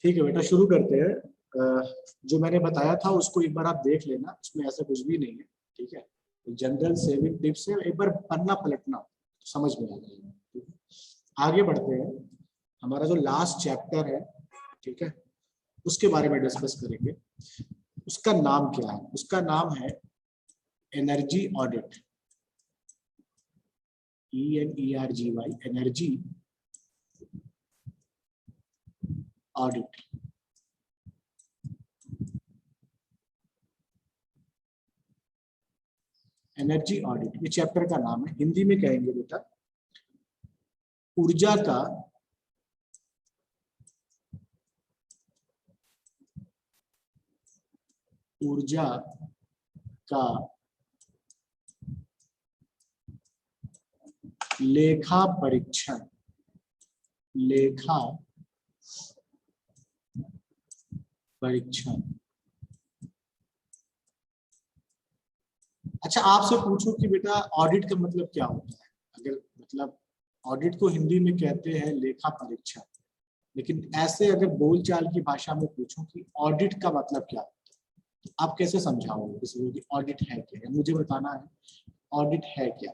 ठीक है बेटा, शुरू करते हैं। जो मैंने बताया था उसको एक बार आप देख लेना, उसमें ऐसा कुछ भी नहीं है। ठीक है, जनरल सेविंग टिप्स है, एक बार पन्ना पलटना तो समझ में आ जाएगा। ठीक है, आगे बढ़ते हैं। हमारा जो लास्ट चैप्टर है, ठीक है, उसके बारे में डिस्कस करेंगे। उसका नाम क्या है? उसका नाम है energy audit. ENERGY, energy audit. Energy audit ये चैप्टर का नाम है। हिंदी में कहेंगे बेटा ऊर्जा का लेखा परीक्षण। अच्छा, आपसे पूछूं कि बेटा ऑडिट का मतलब क्या होता है? अगर मतलब ऑडिट को हिंदी में कहते हैं लेखा परीक्षण, लेकिन ऐसे अगर बोलचाल की भाषा में पूछूं कि ऑडिट का मतलब क्या होता है, तो आप कैसे समझाओगे किसी को कि ऑडिट है क्या? मुझे बताना है ऑडिट है क्या।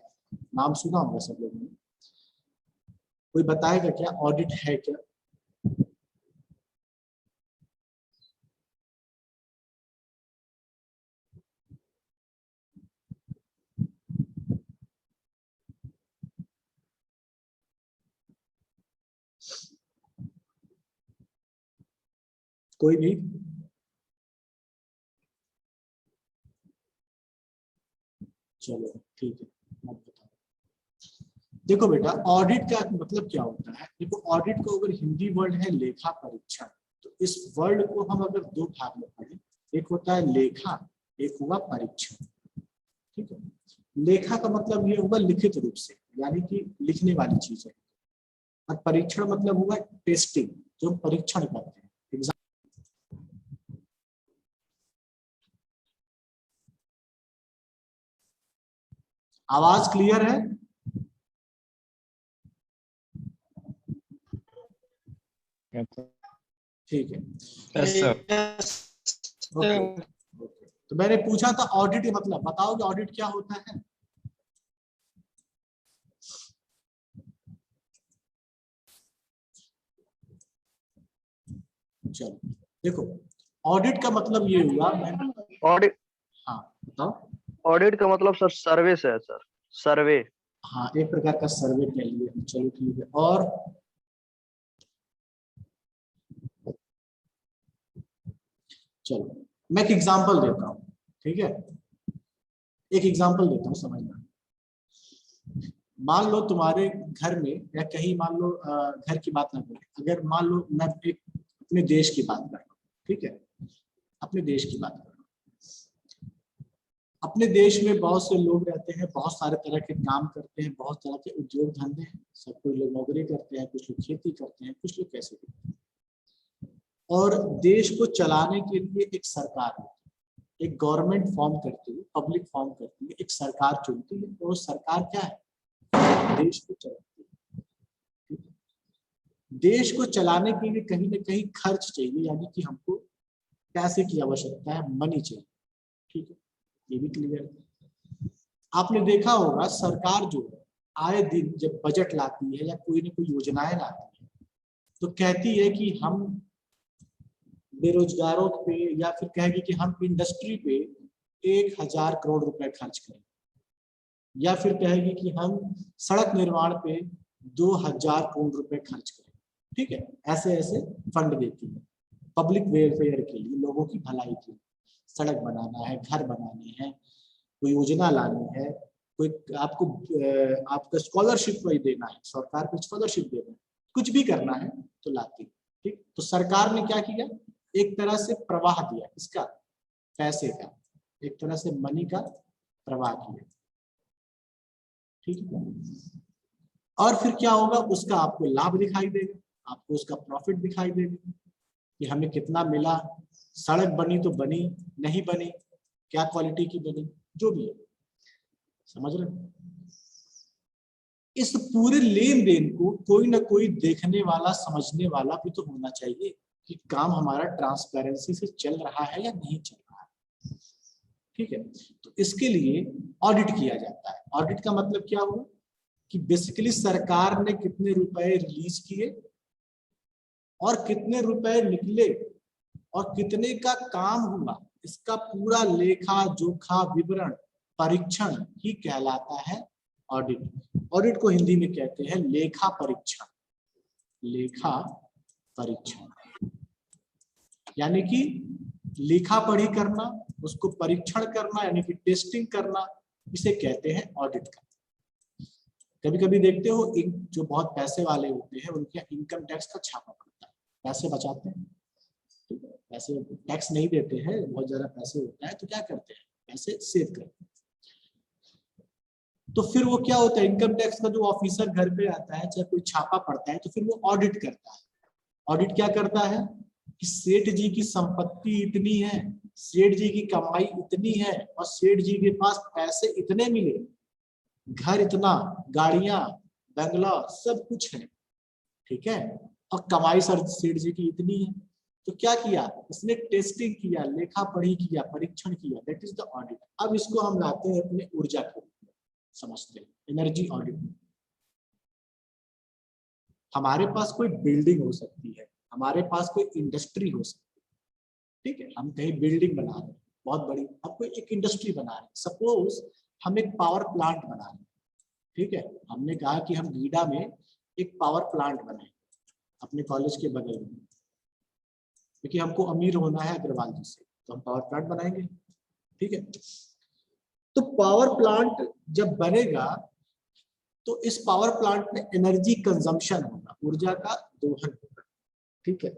नाम सुना होगा सब लोगों ने, कोई बताएगा क्या ऑडिट है क्या? कोई नहीं? चलो ठीक है, मैं बताऊं। देखो बेटा, ऑडिट का मतलब क्या होता है? देखो, ऑडिट को अगर हिंदी वर्ड है लेखा परीक्षण, तो इस वर्ड को हम अगर दो भाग में पढ़ें, एक होता है लेखा, एक हुआ परीक्षण। ठीक है, लेखा का मतलब ये हुआ लिखित रूप से, यानी कि लिखने वाली चीज है, और परीक्षण मतलब हुआ टेस्टिंग, जो परीक्षण करते हैं। आवाज क्लियर है? ठीक है, ओके। तो मैंने पूछा था ऑडिट मतलब, बताओगे ऑडिट क्या होता है? चलो देखो, ऑडिट का मतलब ये हुआ, ऑडिट, हाँ बताओ। ऑडिट का मतलब सर सर्वे से है सर, सर्वे। हाँ, एक प्रकार का सर्वे कह लिए। चलो ठीक है, और चलो मैं एक एग्जांपल देता हूँ। ठीक है, एक एग्जांपल देता हूँ, समझना। मान लो तुम्हारे घर में, या कहीं मान लो घर की बात ना करें, अगर मान लो मैं एक अपने देश की बात कर रहा हूँ। ठीक है, अपने देश की बात कर रहा हूँ। अपने देश में बहुत से लोग रहते हैं, बहुत सारे तरह के काम करते हैं, बहुत तरह के उद्योग धंधे हैं। सब कोई लोग नौकरी करते हैं, कुछ लोग खेती करते हैं, कुछ लोग कैसे करते हैं। और देश को चलाने के लिए एक सरकार है, एक गवर्नमेंट फॉर्म करती है, पब्लिक फॉर्म करती है, एक सरकार चुनती है, और सरकार क्या है? देश को चलाती है। देश को चलाने के लिए कहीं ना कहीं खर्च चाहिए, यानी कि हमको पैसे की आवश्यकता है, मनी चाहिए। ठीक है, ये भी क्लियर है। आपने देखा होगा सरकार जो है आए दिन जब बजट लाती है या कोई ना कोई योजनाएं लाती है, तो कहती है कि हम बेरोजगारों पे, या फिर कहेगी कि हम इंडस्ट्री पे 1000 करोड़ रुपए खर्च करें, या फिर कहेगी कि हम सड़क निर्माण पे 2000 करोड़ रुपए खर्च करें। ठीक है, ऐसे ऐसे फंड देती है पब्लिक वेलफेयर के लिए, लोगों की भलाई के लिए। सड़क बनाना है, घर बनाने हैं, कोई योजना लानी है, कोई आपको आपका स्कॉलरशिप कोई देना है, सरकार को स्कॉलरशिप देना है, कुछ भी करना है तो लाती है। ठीक, तो सरकार ने क्या किया? एक तरह से प्रवाह दिया, इसका पैसे का, एक तरह से मनी का प्रवाह किया। ठीक है, और फिर क्या होगा? उसका आपको लाभ दिखाई देगा, आपको उसका प्रॉफिट दिखाई देगा कि हमें कितना मिला। सड़क बनी तो बनी, नहीं बनी, क्या क्वालिटी की बनी, जो भी है। समझ रहे? इस पूरे लेन देन को कोई ना कोई देखने वाला, समझने वाला भी तो होना चाहिए। कि काम हमारा ट्रांसपेरेंसी से चल रहा है या नहीं चल रहा है। ठीक है, तो इसके लिए ऑडिट किया जाता है। ऑडिट का मतलब क्या हुआ कि बेसिकली सरकार ने कितने रुपए रिलीज किए और कितने रुपए निकले और कितने का काम हुआ, इसका पूरा लेखा जोखा विवरण परीक्षण ही कहलाता है ऑडिट। ऑडिट को हिंदी में कहते हैं लेखा परीक्षण। लेखा परीक्षण यानी कि लेखा पढ़ी करना, उसको परीक्षण करना यानी कि टेस्टिंग करना, इसे कहते हैं ऑडिट का। कभी कभी देखते हो जो बहुत पैसे वाले होते हैं उनके इनकम टैक्स का छापा पड़ता है, पैसे बचाते हैं, पैसे टैक्स नहीं देते हैं, बहुत ज्यादा पैसे होता है तो क्या करते हैं, पैसे सेव करते हैं। तो फिर वो क्या होता है, इनकम टैक्स का जो ऑफिसर घर पे आता है, चाहे कोई छापा पड़ता है, तो फिर वो ऑडिट करता है। ऑडिट क्या करता है कि सेठ जी की संपत्ति इतनी है, सेठ जी की कमाई इतनी है और सेठ जी के पास पैसे इतने मिले, घर इतना, गाड़ियां, बंगला, सब कुछ है, ठीक है, और कमाई सर सेठ जी की इतनी है। तो क्या किया, इसने टेस्टिंग किया, लेखा पढ़ी किया, परीक्षण किया, दैट इज द ऑडिट। अब इसको हम लाते हैं अपने ऊर्जा को समझते हैं, एनर्जी ऑडिट। हमारे पास कोई बिल्डिंग हो सकती है, हमारे पास कोई इंडस्ट्री हो सकती है, ठीक है, हम कहीं बिल्डिंग बना रहे हैं बहुत बड़ी, अब कोई एक इंडस्ट्री बना रहे हैं, सपोज हम एक पावर प्लांट बना रहे हैं, ठीक है, हमने कहा कि हम गीडा में एक पावर प्लांट बनाएं अपने कॉलेज के बगल में, क्योंकि हमको अमीर होना है अग्रवाल जी से, तो हम पावर प्लांट बनाएंगे, ठीक है। तो पावर प्लांट जब बनेगा तो इस पावर प्लांट में एनर्जी कंजम्पशन होगा, ऊर्जा का दोहन होगा, ठीक है।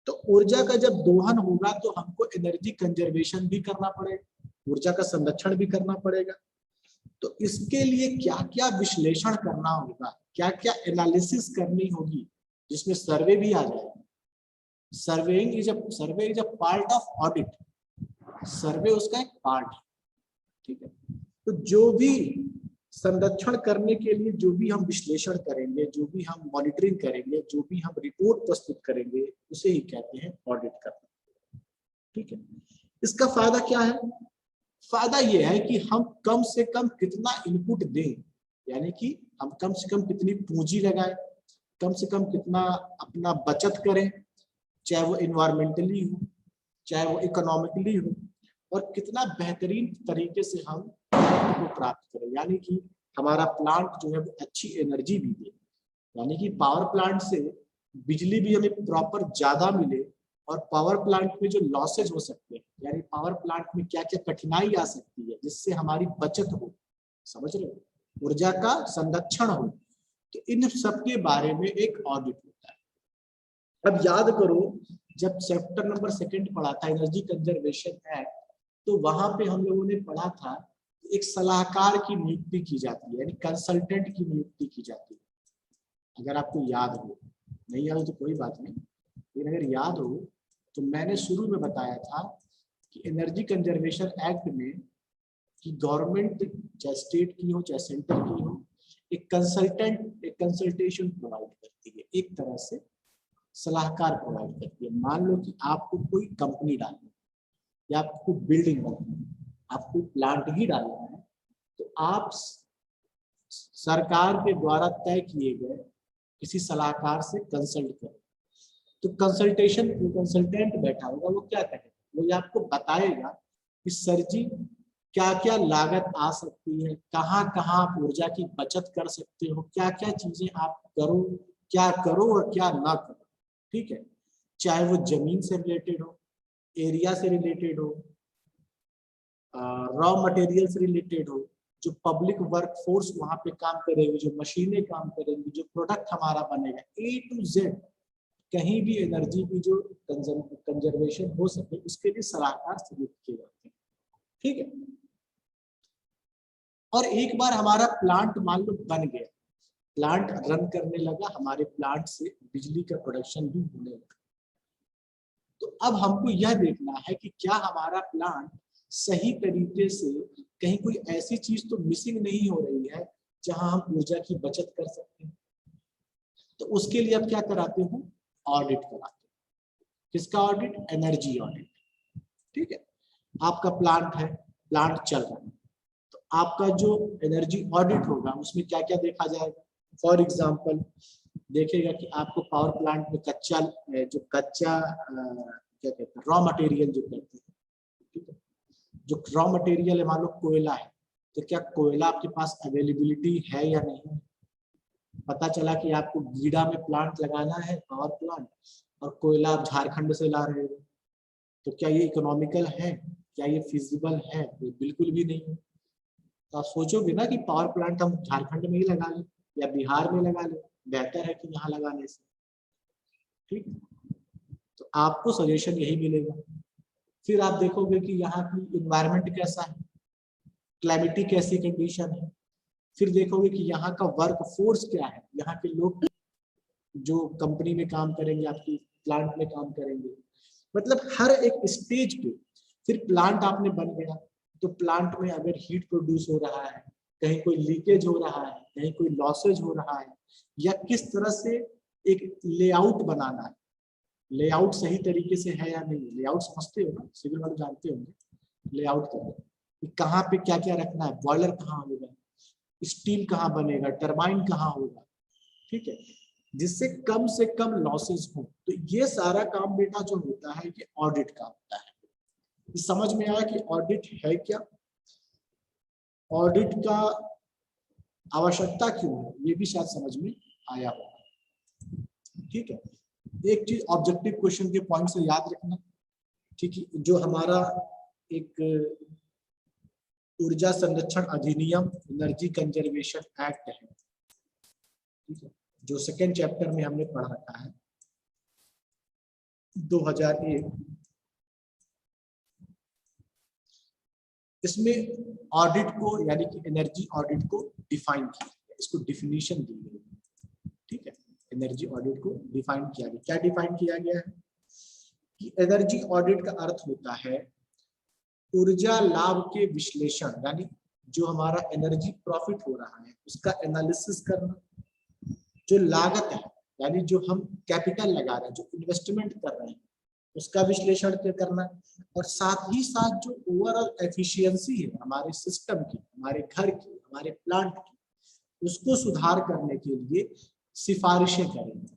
तो ऊर्जा का जब दोहन होगा तो हमको एनर्जी कंजर्वेशन भी करना पड़ेगा, ऊर्जा का संरक्षण भी करना पड़ेगा। तो इसके लिए क्या क्या विश्लेषण करना होगा, क्या क्या एनालिसिस करनी होगी, जिसमें सर्वे भी आ जाएगा। Surveying is a part of audit, survey उसका एक पार्ट है, ठीक है। तो जो भी संरक्षण करने के लिए जो भी हम विश्लेषण करेंगे, जो भी हम मॉनिटरिंग करेंगे, जो भी हम रिपोर्ट प्रस्तुत करेंगे, उसे ही कहते हैं ऑडिट करना, ठीक है। इसका फायदा क्या है, फायदा यह है कि हम कम से कम कितना इनपुट दें, यानी कि हम कम से कम कितनी पूंजी लगाएं, कम से कम कितना अपना बचत करें, चाहे वो इन्वायरमेंटली हो, चाहे वो इकोनॉमिकली हो, और कितना बेहतरीन तरीके से हम को प्राप्त करें, यानी कि हमारा प्लांट जो है वो अच्छी एनर्जी भी दे, यानी कि पावर प्लांट से बिजली भी हमें प्रॉपर ज्यादा मिले, और पावर प्लांट में जो लॉसेज हो सकते हैं, यानी पावर प्लांट में क्या क्या कठिनाई आ सकती है, जिससे हमारी बचत हो, समझ रहे हो, ऊर्जा का संरक्षण हो, तो इन सब के बारे में एक ऑडिट होता है। अब याद करो, जब चैप्टर नंबर 2 पढ़ा था एनर्जी कंजर्वेशन एक्ट, तो वहां पे हम लोगों ने पढ़ा था एक सलाहकार की नियुक्ति की जाती है, यानी कंसल्टेंट की नियुक्ति की जाती है, अगर आपको याद हो, नहीं याद हो तो कोई बात नहीं, लेकिन अगर याद हो तो मैंने शुरू में बताया था कि एनर्जी कंजर्वेशन एक्ट में कि गवर्नमेंट चाहे स्टेट की हो चाहे सेंटर की हो, एक कंसल्टेशन प्रोवाइड करती है, एक तरह से सलाहकार प्रोवाइड करती है। मान लो कि आपको कोई कंपनी डालनी है या आपको बिल्डिंग बनानी है, आपको प्लांट ही डालना है, तो आप सरकार के द्वारा तय किए गए किसी सलाहकार से कंसल्ट करें। तो कंसल्टेंट बैठा होगा, वो क्या कहेगा, वो ये आपको बताएगा कि सर जी क्या क्या लागत आ सकती है, कहाँ कहाँ आप ऊर्जा की बचत कर सकते हो, क्या क्या चीजें आप करो, क्या करो और क्या ना करो, ठीक है। चाहे वो जमीन से रिलेटेड हो, एरिया से रिलेटेड हो, रॉ मटेरियल से रिलेटेड हो, जो पब्लिक वर्कफोर्स वहां पे काम करेगी, जो मशीनें काम करेंगी, जो प्रोडक्ट हमारा बनेगा, A to Z कहीं भी एनर्जी की जो कंजर्वेशन हो सके, उसके लिए सलाहकार नियुक्त किए जाते हैं, ठीक है। और एक बार हमारा प्लांट मान लो बन गया, प्लांट रन करने लगा, हमारे प्लांट से बिजली का प्रोडक्शन भी होने लगा, तो अब हमको यह देखना है कि क्या हमारा प्लांट सही तरीके से, कहीं कोई ऐसी चीज तो मिसिंग नहीं हो रही है जहां हम ऊर्जा की बचत कर सकते हैं। तो उसके लिए अब क्या कराते हैं, ऑडिट कराते हैं। किसका ऑडिट? Energy audit. ठीक है, आपका प्लांट है, प्लांट चल रहा है, तो आपका जो एनर्जी ऑडिट होगा उसमें क्या क्या देखा जाएगा? फॉर एग्जांपल देखेगा कि आपको पावर प्लांट में कच्चा क्या कहते हैं, रॉ मटेरियल जो कहते हैं, ठीक है, जो रॉ मटेरियल है, मान लो कोयला है, तो क्या कोयला आपके पास अवेलेबिलिटी है या नहीं? पता चला कि आपको गीडा में प्लांट लगाना है, पावर प्लांट, और कोयला आप झारखंड से ला रहे हो, तो क्या ये इकोनॉमिकल है? क्या ये फिजिबल है? ये बिल्कुल भी नहीं है। तो आप सोचोगे ना कि पावर प्लांट हम झारखंड में ही लगा लें या बिहार में लगा लें, बेहतर है कि यहाँ लगाने से। ठीक, तो आपको सजेशन यही मिलेगा। फिर आप देखोगे कि यहाँ की इन्वायरमेंट कैसा है, क्लाइमेटी कैसी कंडीशन है। फिर देखोगे कि यहाँ का वर्क फोर्स क्या है, यहाँ के लोग जो कंपनी में काम करेंगे, आपकी प्लांट में काम करेंगे, मतलब हर एक स्टेज पे। फिर प्लांट आपने बन गया, तो प्लांट में अगर हीट प्रोड्यूस हो रहा है, कहीं कोई लीकेज हो रहा है, कहीं कोई लॉसेज हो रहा है, या किस तरह से एक लेआउट बनाना है, लेआउट सही तरीके से है या नहीं। लेआउट समझते हो ना, सिविल वाले जानते होंगे, लेआउट करना, कहाँ पे क्या क्या रखना है, बॉयलर कहाँ होगा, स्टील कहाँ बनेगा, टरबाइन कहाँ होगा, ठीक है, जिससे कम से कम लॉसेस हो। तो ये सारा काम बेटा जो होता है ये ऑडिट का होता है। समझ में आया कि ऑडिट है क्या, ऑडिट का आवश्यकता क्यों है, ये भी शायद समझ में आया होगा। ठीक है, एक चीज ऑब्जेक्टिव क्वेश्चन के पॉइंट से याद रखना, ठीक है, जो हमारा एक ऊर्जा संरक्षण अधिनियम, एनर्जी कंजर्वेशन एक्ट है, ठीक है, जो सेकेंड चैप्टर में हमने पढ़ रखा है 2001, इसमें ऑडिट को यानी कि एनर्जी ऑडिट को डिफाइन किया गया, इसको डिफिनीशन दी गई। ठीक है, एनर्जी ऑडिट को डिफाइन किया गया। क्या डिफाइन किया गया है कि एनर्जी ऑडिट का अर्थ होता है ऊर्जा लाभ के विश्लेषण, यानी जो हमारा एनर्जी प्रॉफिट हो रहा है उसका एनालिसिस करना, जो लागत है यानी जो हम कैपिटल लगा रहे हैं, जो इन्वेस्टमेंट कर रहे हैं उसका विश्लेषण करना, और साथ ही साथ जो ओवरऑल एफिशिएंसी है हमारे सिस्टम की, हमारे घर की, हमारे प्लांट की, उसको सुधार करने के लिए सिफारिशें करेंगे।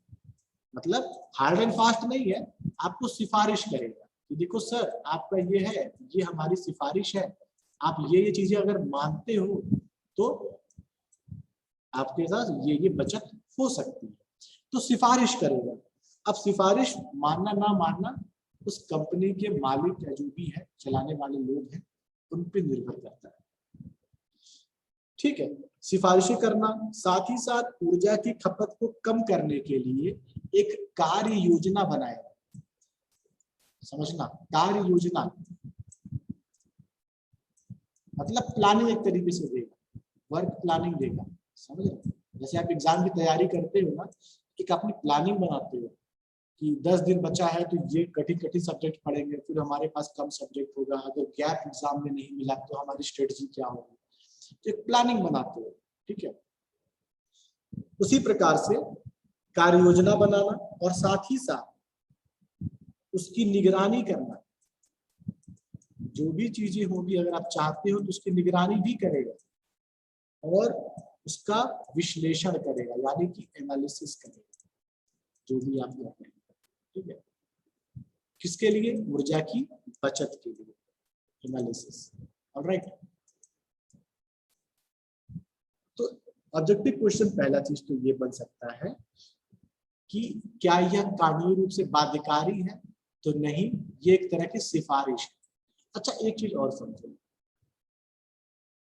मतलब हार्ड एंड फास्ट नहीं है, आपको सिफारिश करेगा कि देखो सर आपका ये है, ये हमारी सिफारिश है, आप ये चीजें अगर मानते हो तो आपके साथ ये बचत हो सकती है, तो सिफारिश करेगा। अब सिफारिश मानना ना मानना उस कंपनी के मालिक या जो भी है, चलाने वाले लोग हैं, उन पे निर्भर करता है। ठीक है, सिफारिशें करना, साथ ही साथ ऊर्जा की खपत को कम करने के लिए एक कार्य योजना बनाएगा। समझना, कार्य योजना मतलब प्लानिंग एक तरीके से देगा, वर्क प्लानिंग देगा। समझ रहे, जैसे आप एग्जाम की तैयारी करते हो ना, एक अपनी प्लानिंग बनाते हो कि 10 दिन बचा है तो ये कठिन कठिन सब्जेक्ट पढ़ेंगे, फिर हमारे पास कम सब्जेक्ट होगा, अगर गैप एग्जाम में नहीं मिला तो हमारी स्ट्रेटजी क्या होगी, तो एक प्लानिंग बनाते हो। ठीक है, उसी प्रकार से कार्य योजना बनाना और साथ ही साथ उसकी निगरानी करना, जो भी चीजें होगी अगर आप चाहते हो तो उसकी निगरानी भी करेगा और उसका विश्लेषण करेगा, यानी कि एनालिसिस करेगा जो भी आप करते हैं। ठीक है, किसके लिए? ऊर्जा की बचत के लिए एनालिसिस। ऑलराइट, तो ऑब्जेक्टिव क्वेश्चन पहला चीज तो ये बन सकता है कि क्या यह कानूनी रूप से बाध्यकारी है, तो नहीं, ये एक तरह की सिफारिश है। अच्छा, एक चीज और समझो,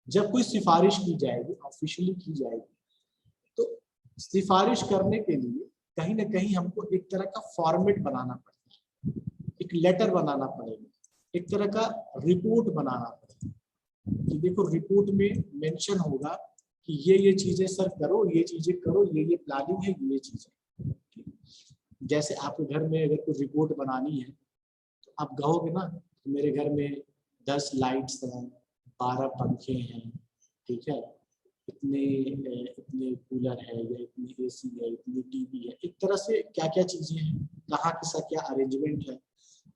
जब कोई सिफारिश की जाएगी, ऑफिशियली की जाएगी, तो सिफारिश करने के लिए कहीं ना कहीं हमको एक तरह का फॉर्मेट बनाना पड़ता है, एक लेटर बनाना पड़ेगा, एक तरह का रिपोर्ट बनाना पड़ेगा कि देखो रिपोर्ट में मेंशन होगा कि ये चीजें सर करो, ये चीजें करो, ये प्लानिंग है, ये चीजें। जैसे आपके घर में अगर कोई रिपोर्ट बनानी है तो आप कहोगे ना तो मेरे घर में 10 लाइट्स हैं, 12 पंखे हैं, ठीक है, इतने कूलर है, या इतनी एसी है, इतनी टीवी है, एक तरह से क्या क्या चीजें हैं, कहाँ किसका क्या अरेंजमेंट है।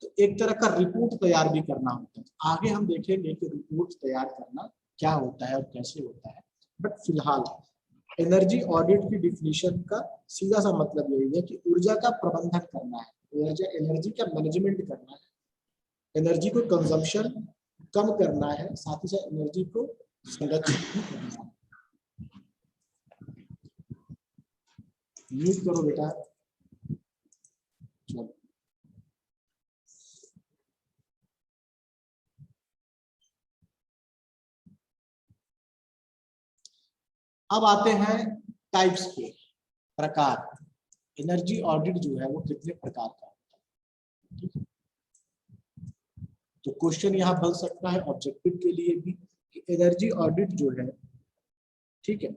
तो एक तरह का रिपोर्ट तैयार भी करना होता है। आगे हम देखेंगे कि रिपोर्ट तैयार करना क्या होता है और कैसे होता है। बट फिलहाल एनर्जी ऑडिट की डिफिनीशन का सीधा सा मतलब यही है कि ऊर्जा का प्रबंधन करना है, एनर्जी का मैनेजमेंट करना है, एनर्जी को कंजम्पशन कम करना है, साथ ही साथ एनर्जी को संरक्षित भी करना है। म्यूट करो बेटा। चलो अब आते हैं टाइप्स पे, प्रकार। एनर्जी ऑडिट जो है वो कितने प्रकार का होता है, ठीक है। तो क्वेश्चन यहाँ बन सकता है ऑब्जेक्टिव के लिए भी कि एनर्जी ऑडिट जो है, ठीक है,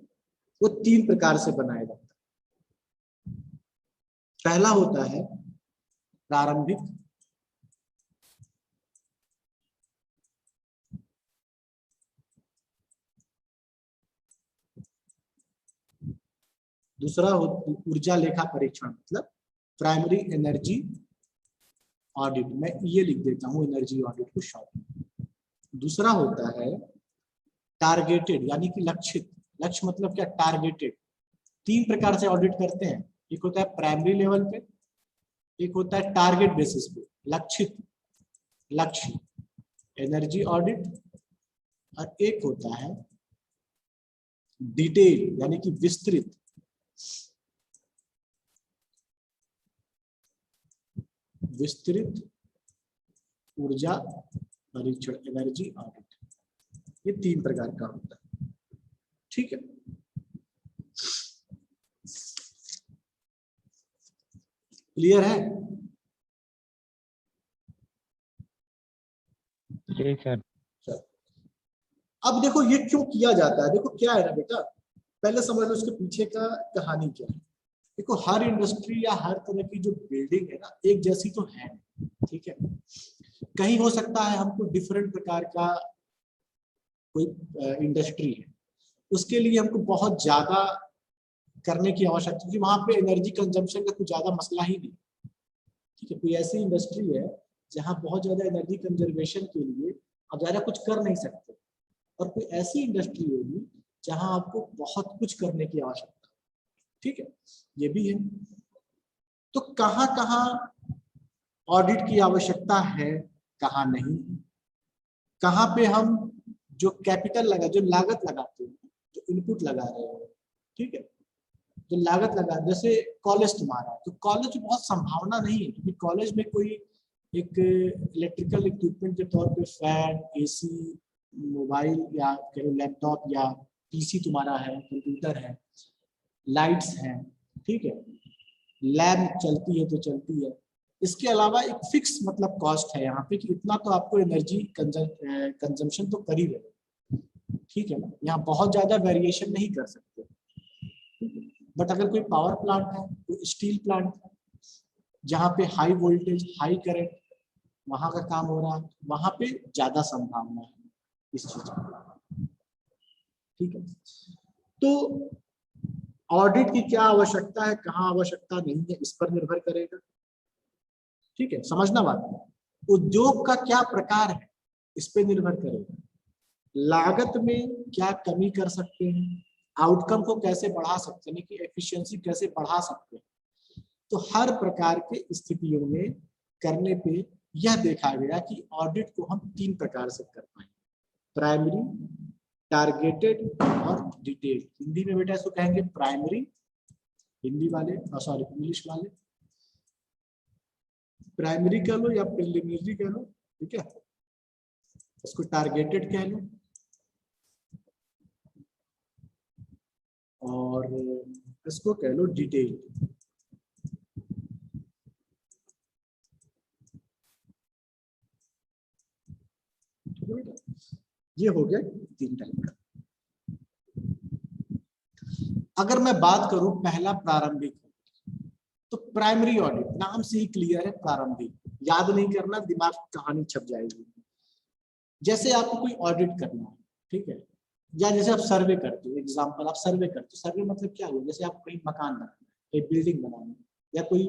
वो 3 प्रकार से बनाया जाता है। पहला होता है प्रारंभिक, दूसरा ऊर्जा लेखा परीक्षण मतलब प्राइमरी एनर्जी ऑडिट, मैं ये लिख देता हूं एनर्जी ऑडिट को शॉर्ट में। दूसरा होता है टारगेटेड यानी कि लक्षित, लक्ष्य मतलब क्या, टारगेटेड। 3 प्रकार से ऑडिट करते हैं, एक होता है प्राइमरी लेवल पे, एक होता है टारगेट बेसिस पे, लक्षित लक्ष्य एनर्जी ऑडिट, और एक होता है डिटेल यानी कि विस्तृत ऊर्जा परीक्षण एनर्जी ऑडिट। ये 3 प्रकार का होता है, ठीक है। क्लियर है? ठीक है। अब देखो ये क्यों किया जाता है, देखो क्या है ना बेटा, पहले समझ लो उसके पीछे का कहानी क्या है। देखो हर इंडस्ट्री या हर तरह की जो बिल्डिंग है ना एक जैसी तो है, ठीक है। कहीं हो सकता है हमको डिफरेंट प्रकार का कोई इंडस्ट्री है, उसके लिए हमको बहुत ज्यादा करने की आवश्यकता, क्योंकि वहां पे एनर्जी कंजम्पशन का कुछ ज्यादा मसला ही नहीं, ठीक है। कोई ऐसी इंडस्ट्री है जहां बहुत ज्यादा एनर्जी कंजर्वेशन के लिए आप ज्यादा कुछ कर नहीं सकते, और कोई ऐसी इंडस्ट्री होगी जहां आपको बहुत कुछ करने की आवश्यकता, ठीक है, ये भी है। तो कहाँ कहाँ ऑडिट की आवश्यकता है, कहाँ नहीं, कहाँ पे हम जो कैपिटल लगा, जो लागत लगाते हैं, जो इनपुट लगा रहे हैं, ठीक है, जो लागत लगा, जैसे कॉलेज तुम्हारा, तो कॉलेज में बहुत संभावना नहीं है, क्योंकि कॉलेज में कोई एक इलेक्ट्रिकल इक्विपमेंट के तौर पे फैन, एसी, मोबाइल या लैपटॉप या पीसी तुम्हारा है, कंप्यूटर है, लाइट्स हैं, ठीक है, लैब चलती है तो चलती है। इसके अलावा एक फिक्स मतलब कॉस्ट है यहाँ पे कि इतना तो आपको एनर्जी कंजम्पशन तो कर ही रहे, ठीक है ना, यहाँ बहुत ज्यादा वेरिएशन नहीं कर सकते। बट अगर कोई पावर प्लांट है, कोई स्टील प्लांट है जहाँ पे हाई वोल्टेज हाई करंट वहां का काम हो रहा है, वहां पे ज्यादा संभावना है इस चीज की, ठीक है। तो ऑडिट की क्या आवश्यकता है, कहाँ आवश्यकता नहीं है, इस पर निर्भर करेगा, ठीक है, समझना बात है। उद्योग का क्या प्रकार है इस पे निर्भर करेगा, लागत में क्या कमी कर सकते हैं, आउटकम को कैसे बढ़ा सकते हैं, कि एफिशिएंसी कैसे बढ़ा सकते हैं। तो हर प्रकार के स्थितियों में करने पे यह देखा गया कि ऑडिट को हम 3 प्रकार से कर पाए, प्राइमरी, टारगेटेड और डिटेल। हिंदी में बेटा इसको कहेंगे प्राइमरी, हिंदी वाले सॉरी इंग्लिश वाले प्राइमरी कह लो या प्रिलिमिनरी कह लो, ठीक है, इसको टारगेटेड कह लो, और इसको कह लो डिटेल। ये हो गया 3 टाइप का। अगर मैं बात करूं पहला प्रारंभिक, तो प्राइमरी ऑडिट नाम से ही क्लियर है, प्रारंभिक, याद नहीं करना, दिमाग कहानी छप जाएगी। जैसे आपको कोई ऑडिट करना है, ठीक है, या जैसे आप सर्वे करते हो, एग्जांपल आप सर्वे करते हो, सर्वे मतलब क्या हुआ, जैसे आप कहीं मकान बनाना है, कोई बिल्डिंग बनाना है, या कोई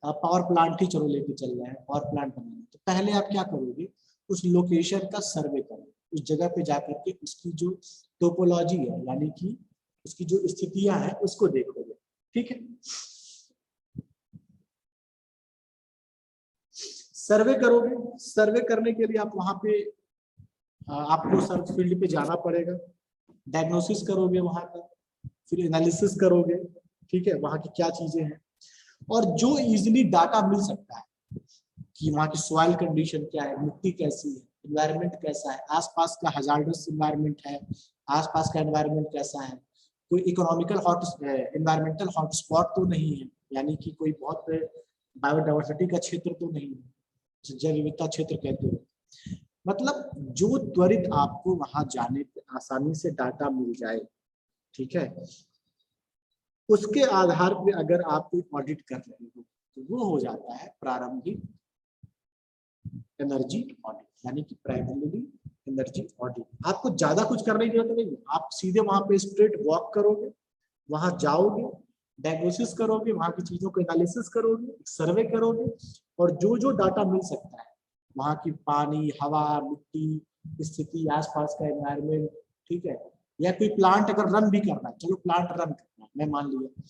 पावर प्लांट ही चलो लेके चल रहे हैं, पावर प्लांट बनाना, तो पहले आप क्या करोगे, उस लोकेशन का सर्वे करोगे, उस जगह पे जाकर के उसकी जो टोपोलॉजी है यानी कि उसकी जो स्थितियां हैं उसको देखोगे। ठीक है, सर्वे करोगे, सर्वे करने के लिए आप वहां पे आपको सर्च फील्ड पे जाना पड़ेगा, डायग्नोसिस करोगे वहां का, फिर एनालिसिस करोगे, ठीक है, वहां की क्या चीजें हैं, और जो इजीली डाटा मिल सकता है कि वहाँ की सॉइल कंडीशन क्या है, मिट्टी कैसी है, एनवायरनमेंट कैसा है, आसपास का हजार्डस एनवायरनमेंट है, आसपास का एनवायरनमेंट कैसा है, कोई इकोनॉमिकल हॉट एनवायरमेंटल हॉटस्पॉट तो नहीं है, यानी कि कोई बहुत बायोडाइवर्सिटी का क्षेत्र तो नहीं है, जैव विविधता क्षेत्र कहते हो, मतलब जो त्वरित आपको वहां जाने पे आसानी से डाटा मिल जाए, ठीक है, उसके आधार पे अगर आप कोई ऑडिट कर रहे हो तो वो हो जाता है प्रारंभिक एनर्जी ऑडिट, यानी कि प्राइमरी एनर्जी ऑडिट। आपको ज्यादा कुछ करने की जरूरत नहीं, आप सीधे वहां पे स्ट्रेट वॉक करोगे, वहां जाओगे, डायग्नोसिस करोगे, वहां की चीजों को एनालिसिस करोगे, सर्वे करोगे, और जो जो डाटा मिल सकता है वहां की पानी, हवा, मिट्टी स्थिति, आसपास का एनवायरमेंट, ठीक है, या कोई प्लांट अगर रन भी करना है, चलो प्लांट रन करना है, मैं मान लिया,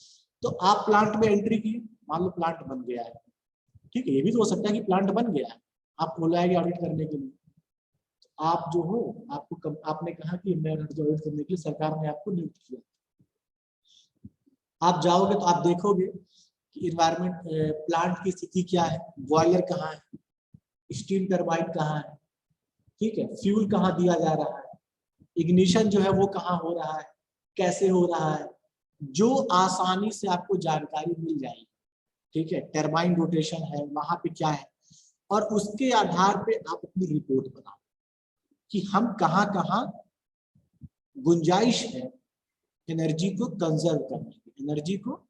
तो आप प्लांट में एंट्री की, मान लो प्लांट बन गया है, ठीक है, ये भी तो हो सकता है कि प्लांट बन गया है, आप बुलाएंगे ऑडिट करने के लिए, तो आप जो हो आपको आपने कहा कि मैं ऑडिट करने के लिए सरकार ने आपको नियुक्त किया, आप जाओगे तो आप देखोगे कि इन्वायरमेंट प्लांट की स्थिति क्या है, बॉयलर कहाँ है, स्टीम टरबाइन कहाँ है, ठीक है, फ्यूल कहाँ दिया जा रहा है, इग्निशन जो है वो कहाँ हो रहा है, कैसे हो रहा है, जो आसानी से आपको जानकारी मिल जाएगी, ठीक है, टरबाइन रोटेशन है वहां पे क्या है, और उसके आधार पे आप अपनी रिपोर्ट बनाओ कि हम कहाँ कहाँ गुंजाइश है एनर्जी को कंजर्व करने की, एनर्जी को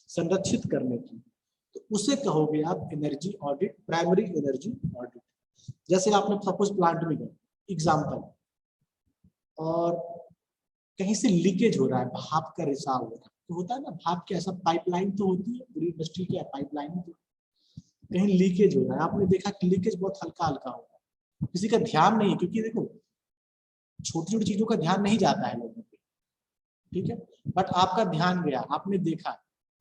संरक्षित करने की, तो उसे कहोगे आप energy audit, primary energy audit. जैसे आपने सपोज प्लांट में गए एग्जाम्पल, और कहीं से लीकेज हो रहा है, भाप का रिसाव हो रहा है, तो होता है ना भाप की ऐसा पाइपलाइन तो होती है, पूरी इंडस्ट्री की पाइपलाइन, तो कहीं लीकेज हो रहा है, आपने देखा कि लीकेज बहुत हल्का हल्का हो रहा है, किसी का ध्यान नहीं, क्योंकि देखो छोटी छोटी चीजों का ध्यान नहीं जाता है लोगों पे, ठीक है, बट आपका ध्यान गया, आपने देखा,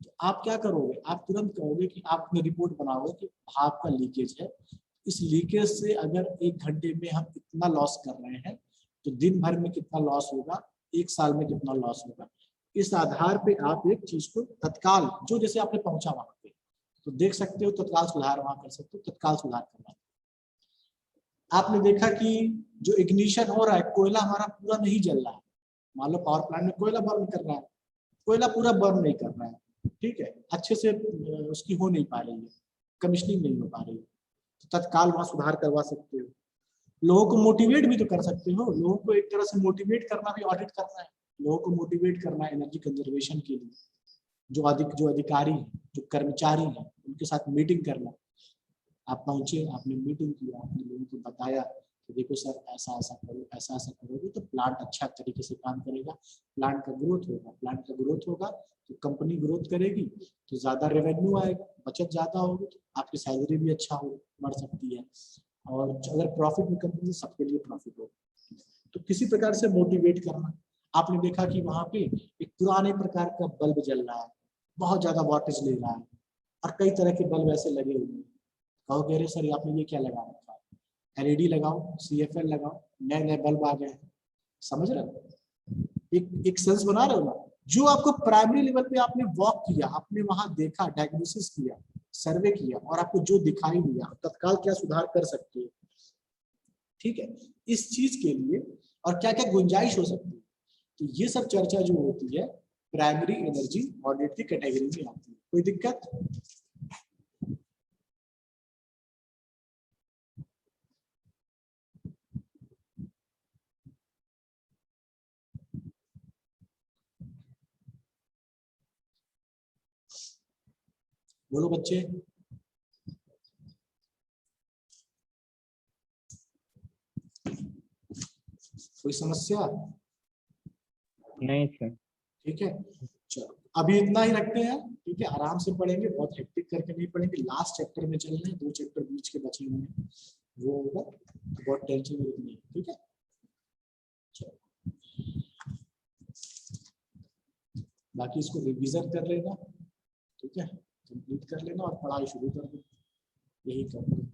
तो आप क्या करोगे, आप तुरंत कहोगे कि आप अपनी रिपोर्ट बनाओगे कि भाप का लीकेज है, इस लीकेज से अगर 1 घंटे में हम इतना लॉस कर रहे हैं तो दिन भर में कितना लॉस होगा, 1 साल में कितना लॉस होगा, इस आधार पे आप एक चीज को तत्काल, जो जैसे आपने पहुंचा वहां पे तो देख सकते हो, तत्काल सुधार वहां कर सकते हो, तत्काल सुधार करना। आपने देखा कि जो इग्निशन हो रहा है, कोयला हमारा पूरा नहीं जल रहा है, मान लो पावर प्लांट में कोयला बर्न कर रहा है, कोयला पूरा बर्न नहीं कर रहा है, ठीक है, अच्छे से उसकी हो नहीं पा रही है, कमिश्निंग नहीं हो पा रही है, तो तत्काल वहां सुधार करवा सकते हो। लोगों को मोटिवेट भी तो कर सकते हो, लोगों को एक तरह से मोटिवेट करना भी ऑडिट करना है, लोगों को मोटिवेट करना है एनर्जी कंजर्वेशन के लिए, जो अधिकारी हैं, जो कर्मचारी हैं, उनके साथ मीटिंग करना, आप पहुंचे, आपने मीटिंग किया, आपने लोगों को बताया कि देखो सर ऐसा ऐसा करो, ऐसा ऐसा करोगे तो प्लांट अच्छा तरीके से काम करेगा, प्लांट का ग्रोथ होगा, प्लांट का ग्रोथ होगा तो कंपनी ग्रोथ करेगी, तो ज्यादा रेवेन्यू आएगा, बचत ज्यादा होगी, तो आपकी सैलरी भी अच्छा हो बढ़ सकती है, और अगर प्रॉफिट में कंपनी, सबके लिए प्रॉफिट होगा, तो किसी प्रकार से मोटिवेट करना। आपने देखा कि वहां पे एक पुराने प्रकार का बल्ब जल रहा है, बहुत ज्यादा वोल्टेज ले रहा है, और कई तरह के बल्ब ऐसे लगे हुए हैं, कहोगे अरे सर आपने ये क्या लगा रखा है, एलईडी लगाओ, सीएफएल लगाओ, नए नए बल्ब आ गए हैं, समझ रहे हो, एक सेंस बना रहे हो ना, जो आपको प्राइमरी लेवल पे आपने वॉक किया, आपने वहां देखा, डायग्नोसिस किया, सर्वे किया, और आपको जो दिखाई दिया तत्काल क्या सुधार कर सकते हो, ठीक है, इस चीज के लिए, और क्या क्या गुंजाइश हो सकती है, तो ये सब चर्चा जो होती है प्राइमरी एनर्जी ऑडिट की कैटेगरी में आती है। कोई दिक्कत? बोलो बच्चे, कोई समस्या? नहीं सर। ठीक है, चलो। अभी इतना ही रखते हैं, ठीक है, आराम से पढ़ेंगे, बहुत हेक्टिक करके नहीं पढ़ेंगे, लास्ट चैप्टर में चल रहे हैं, 2 चैप्टर बीच के बचे हुए हैं, वो होगा, बहुत टेंशन नहीं, ठीक है। बाकी इसको रिवीजन कर लेना, ठीक है, कंप्लीट कर लेना और पढ़ाई शुरू कर दो, यही करूँगा।